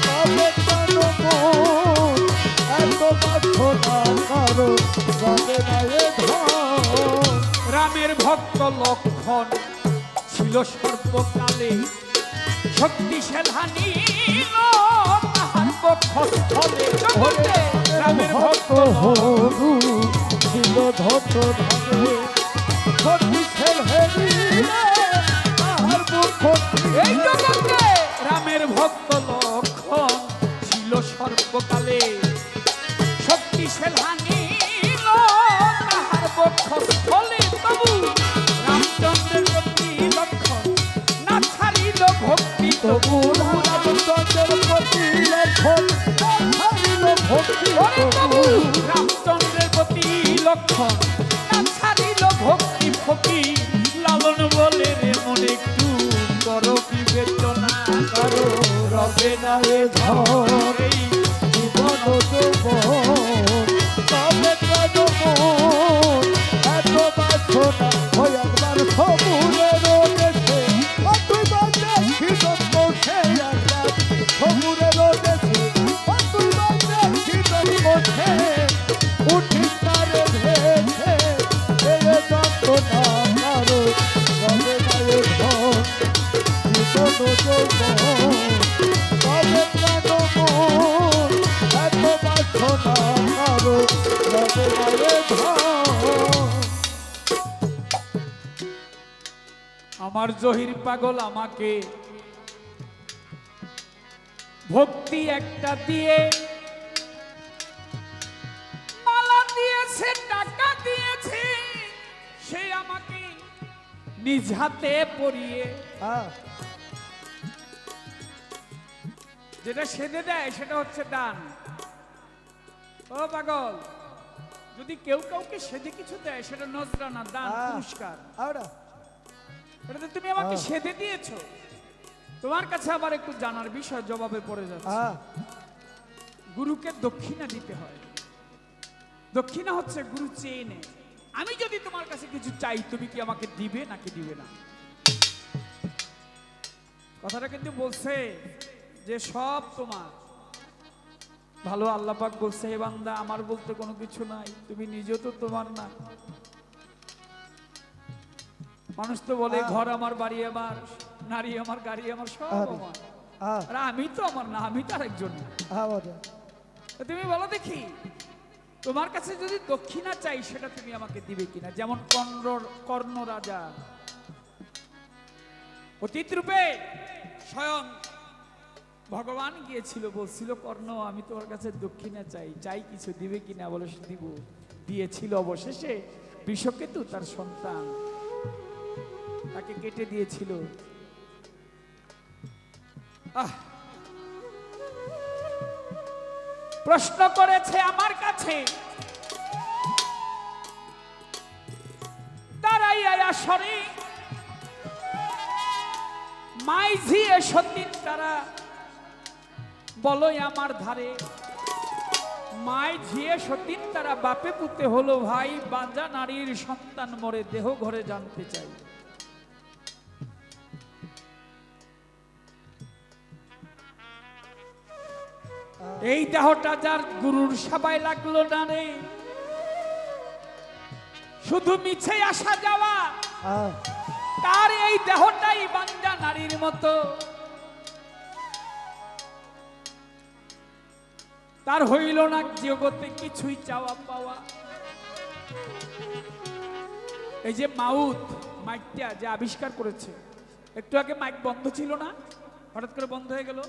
তবে কেন মন এত বাসনা কারো রবে না এ ধন। রামের ভক্ত লক্ষণ ছিল সর্বকালে, শক্তিশালী তাহার বক্ষস্থলে। রামের ভক্ত হরু ছিল ধত ধারে শক্তিশাল হেরিলে তাহার মুখ এই জগতে রামের ভক্ত লক্ষণ ছিল সর্বকালে, শক্তিশালী তাহার বক্ষস্থলে। তবু রামচন্দ্রের প্রতি লক্ষণ না ছাড়িল ভক্তি, তবু রামচন্দ্রের প্রতি লক্ষণ ছাড়িল ভক্তি তবু। রামচন্দ্রের প্রতি লক্ষণ না ছাড়িল ভক্তি ফকি। লালন বলে রে মনে একটু করো বিবেচনা, কারো রবে না এ ধন জীবন যৌবন। তবে কেন মন এত বাসনা ওই একবার সবুরের দেশে তুই দেখি জন্মছে একবার সবুরের দেশে তুই দেখি জন্মছে উঠি তারে ভেসে এই যন্ত্রণা কারো রবে না এ ধন জীবন যৌবন। তবে কেন মন এত বাসনা কারো রবে না এ ধন। আমার জহির পাগল আমাকে ভক্তি একটা দিয়ে মালা দিয়েছে, টাকা দিয়েছে, সে আমাকে নিজ হাতে পরিয়ে যেটা সেধে দেয় সেটা হচ্ছে দান। ও পাগল, যদি কেউ কাউকে সেধে কিছু দেয় সেটা নজরানা, দান, পুরস্কার। এটা তো তুমি আমাকে সেধে দিয়েছো। তোমার কাছে আবার একটু জানার বিষয় জবাবে পড়ে যাচ্ছে। গুরুকে দক্ষিণা দিতে হয়। দক্ষিণা হচ্ছে গুরু চেয়ে নেয়। আমি যদি তোমার কাছে কিছু চাই, তুমি কি আমাকে দিবে নাকি দিবে না? কথাটা কিন্তু বলছে যে সব তোমার ভালো। আল্লাহ পাক বলছে, হে বান্দা, আমার বলতে কোনো কিছু নাই, তুমি নিজেও তো তোমার না। মানুষ তো বলে ঘর আমার, বাড়ি আমার, নারী আমার, গাড়ি আমার, সব আমার। আর আমি তো আমার না, আমি তো আরেকজন না। তুমি বলো দেখি, তোমার কাছে যদি দক্ষিণা চাই সেটা তুমি আমাকে দিবে কিনা? যেমন কর্ণ রাজা অতীত রূপে স্বয়ং ভগবান গিয়েছিল, বলছিল, কর্ণ আমি তোমার কাছে দক্ষিণা চাই, চাই কিছু দিবে কিনা? বলে দিব। দিয়েছিল। অবশেষে বিষকেতু তার সন্তান তাকে কেটে দিয়েছিল। প্রশ্ন করেছে আমার কাছে, দাঁড়াইয়া আসরে মাইঝি সতীন তারা বলো আমার ধারে। মাইঝি সতীন তারা বাপে পুতে হলো ভাই, বাঞ্জা নারীর সন্তান মরে দেহ ঘরে জানতে চাই। এই দেহটা যার গুরুর সবাই লাগলো না রে, শুধু মিছে আসা যাওয়া, তার এই দেহটাই বাঞ্জা নারীর মতো। তার হইল না জগতে কিছুই চাওয়া পাওয়া। এই যে মাইকটা যে আবিষ্কার করেছে, একটু আগে মাইক বন্ধ ছিল না, হঠাৎ করে বন্ধ হয়ে গেল।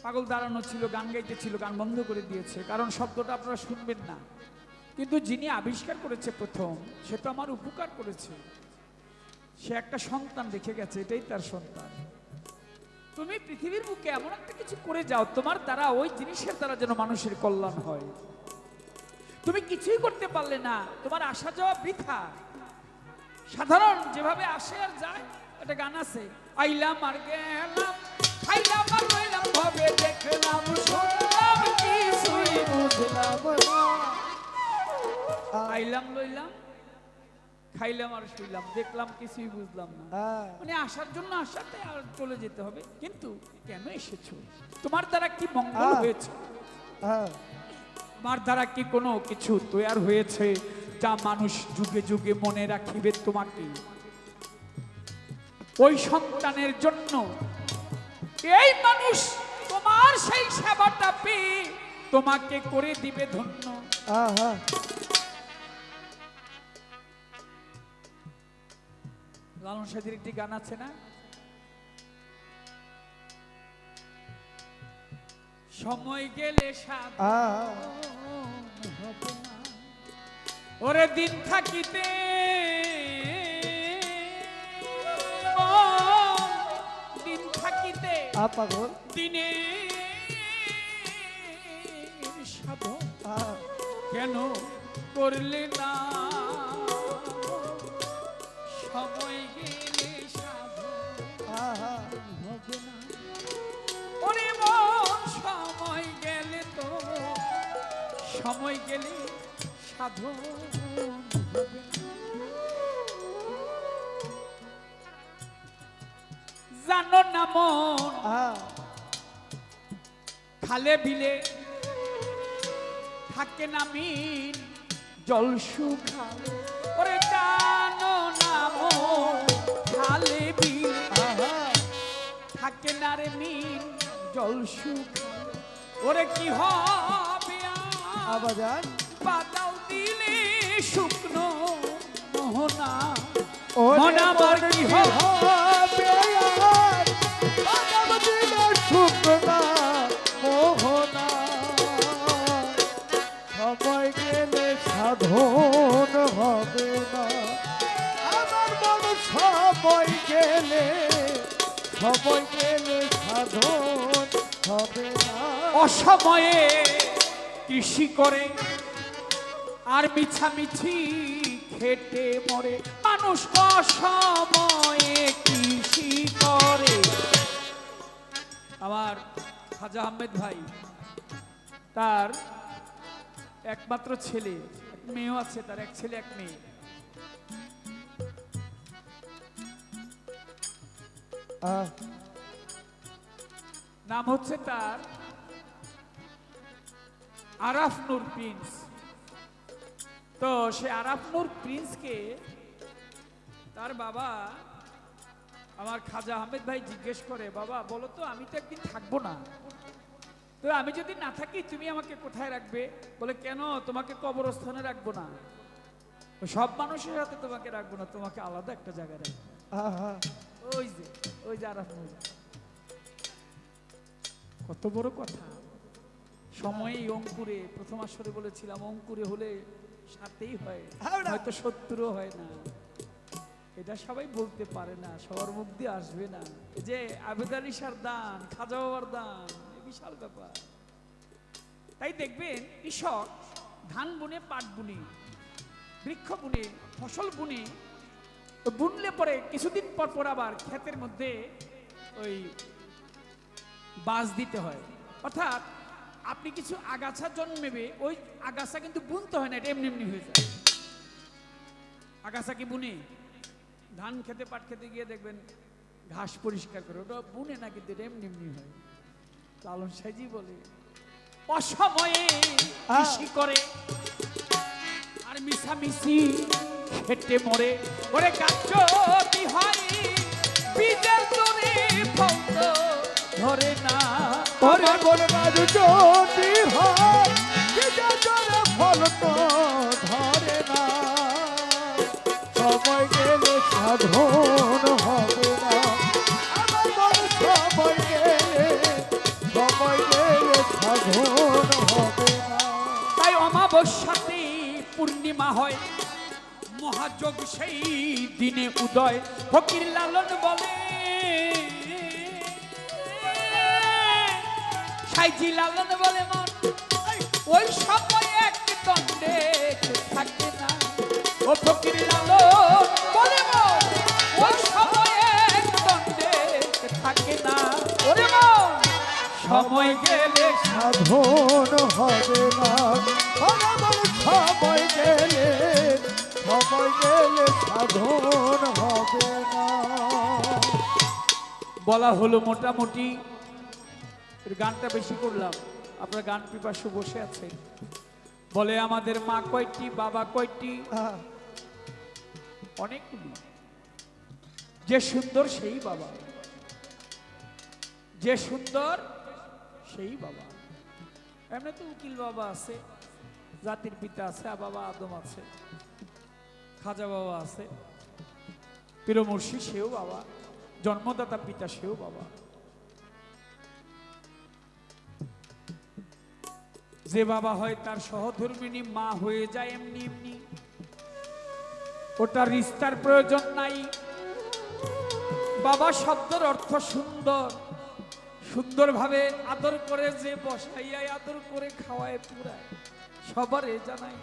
পাগল দাঁড়ানো ছিল, গান গাইতে ছিল, গান বন্ধ করে দিয়েছে, কারণ শব্দটা আপনারা শুনবেন না। কিন্তু যিনি আবিষ্কার করেছে প্রথম, সে তো আমার উপকার করেছে। সে একটা সন্তান রেখে গেছে, এটাই তার সন্তান। তুমি পৃথিবীর বুকে এমন একটা কিছু করে যাও, তোমার দ্বারা, ওই জিনিসের দ্বারা যেন মানুষের কল্যাণ হয়। তুমি কিছুই করতে পারলে না, তোমার আসা যাওয়া বৃথা। সাধারণ যেভাবে আসে আর যায়, একটা গান আছে, আইলাম আর গেলাম, খাইলাম আর রইলাম, ভাবে দেখলাম শুনলাম কিছুই বুঝলাম না। আইলাম লইলাম, খাইলাম আর শুইলাম, দেখলাম কিছুই বুঝলাম না। হ্যাঁ মানে আসার জন্য আসাতে আর চলে যেতে হবে, কিন্তু কেন এসেছো? তোমার দ্বারা কি মঙ্গল হয়েছে? হ্যাঁ তোমার দ্বারা কি কোনো কিছু তৈরি হয়েছে যা মানুষ যুগে যুগে মনে রাখিবে তোমাকে? ওই সন্তানের জন্য এই মানুষ তোমার সেই সেবাটা পেয়ে তোমাকে করে দিবে ধন্য। হ্যাঁ লালন সাহেবের একটি গান আছে না, সময় গেলে ওরে দিন থাকিতে দিন থাকিতে পাগল দিনে সাধন কেন করলে না? সময় গেলে সাধন হবে না। ওরে মন সময় গেলে তো সময় গেলে সাধন হবে না। জানো না মন খালে বিলে থাকে না মিন জল শুকালে। ওরে জানো না মন খালে বিলে থাকে না রে মিন জল শুকালে। ওরে কি হবে আবাজান বাদাও দিলে শুকনো মোহনা, মন আমার কি হবে আর বাদাম দিলে শুকনা মোহনা। সময় গেলে সাধন হবে না আমার মন, সময় গেলে সাধন হবে না। অসময়ে কৃষি করে আর মিছামিছি খেটে মরে মানুষ। অসময়ে কৃষি করে। আমার খাজা আহমেদ ভাই তার একমাত্র ছেলে, এক মেয়েও আছে, তার এক ছেলে এক মেয়ে। নাম হচ্ছে তার আরাফ নূর প্রিন্স। তো সে আরাফ নূর প্রিন্সকে তার বাবা আমার খাজা আহমেদ ভাই জিজ্ঞেস করে, বাবা বলো তো আমি তো একদিন থাকবো না, তো আমি যদি না থাকি তুমি আমাকে কোথায় রাখবে? বলে কেন, তোমাকে কবরস্থানে রাখবো না, সব মানুষের হাতে তোমাকে রাখবো না, তোমাকে আলাদা একটা জায়গায় রাখবো। ওই যে আরাফ নূর। কত বড় কথা। সময়ে অঙ্কুরে, প্রথম আসরে বলেছিলাম অঙ্কুরে হলে সাথেই হয়, হয়তো 70 হয় না। এটা সবাই বলতে পারে না, সবার মুখ দিয়ে আসবে না। যে আবেদ আলী শাহর দান, খাজা বাবার দান, বিশাল ব্যাপার। তাই দেখবেন কৃষক ধান বুনে, পাট বুনে, বৃক্ষ বুনে, ফসল বুনে, বুনলে পরে কিছুদিন পর পর আবার ক্ষেতের মধ্যে ওই বাস দিতে হয়। অর্থাৎ আপনি কিছু আগাছা জন্মেবে, ওই আগাছা কিন্তু বুনতে হয় না, এটা এমনি এমনি হয়ে যায়। আগাছা কি বুনে? ধান খেতে, পাট খেতে গিয়ে দেখবেন ঘাস পরিষ্কার করে, ওটা বুনে না, কিন্তু এটা এমনি এমনি হয়। লালন সাহেজি বলে অসময়ে কৃষি করে আর মিছামিছি খেটে মরে। ওরে গাছটি হয় বীজের জোরে ফল তো ধরে না। ওরে বলে গাছ যদি হয় বীজের জোরে ফল তো ধরে না। সময় গেলে সাধন হবে না আমার মন, সময় গেলে সাধন হবে না। তাই অমাবস্যাতে পূর্ণিমা হয়, মহাযোগ সেই দিনে উদয়। ফকির লালন বলে, সাইজি লালন বলে মন ওই সময় এক দণ্ডে থাকে না। ও ফকির লালন বলে মন ওই সময় এক দণ্ডে থাকে না। ওরে মন সময় গেলে সাধন হবে না আমার মন, সময় গেলে সময় গেলে সাধন হবে না। বলা হলো মোটামুটি, এর গানটা বেশি করলাম, আপনার গান পিপাসু বসে আছে। বলে আমাদের মা কয়টি, বাবা কয়টি, অনেকগুলি। যে সুন্দর সেই বাবা, যে সুন্দর সেই বাবা। এমনি তো উকিল বাবা আছে, জাতির পিতা আছে, বাবা আদম আছে, খাজা বাবা আছে, পীর মুর্শিদ সেও বাবা, জন্মদাতা পিতা সেও বাবা। যে বাবা হয় তার সহধর্মিণী মা হয়ে যায় এমনি এমনি, ওটার রিস্তার প্রয়োজন নাই। বাবা শব্দের অর্থ সুন্দর, সুন্দরভাবে আদর করে যে বসাইয়ায় আদর করে খাওয়ায় পুরায় সবারে জানাই।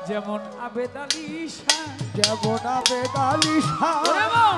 যেমন আবেদ আলী শাহ, যেমন আবেদ আলী শাহ।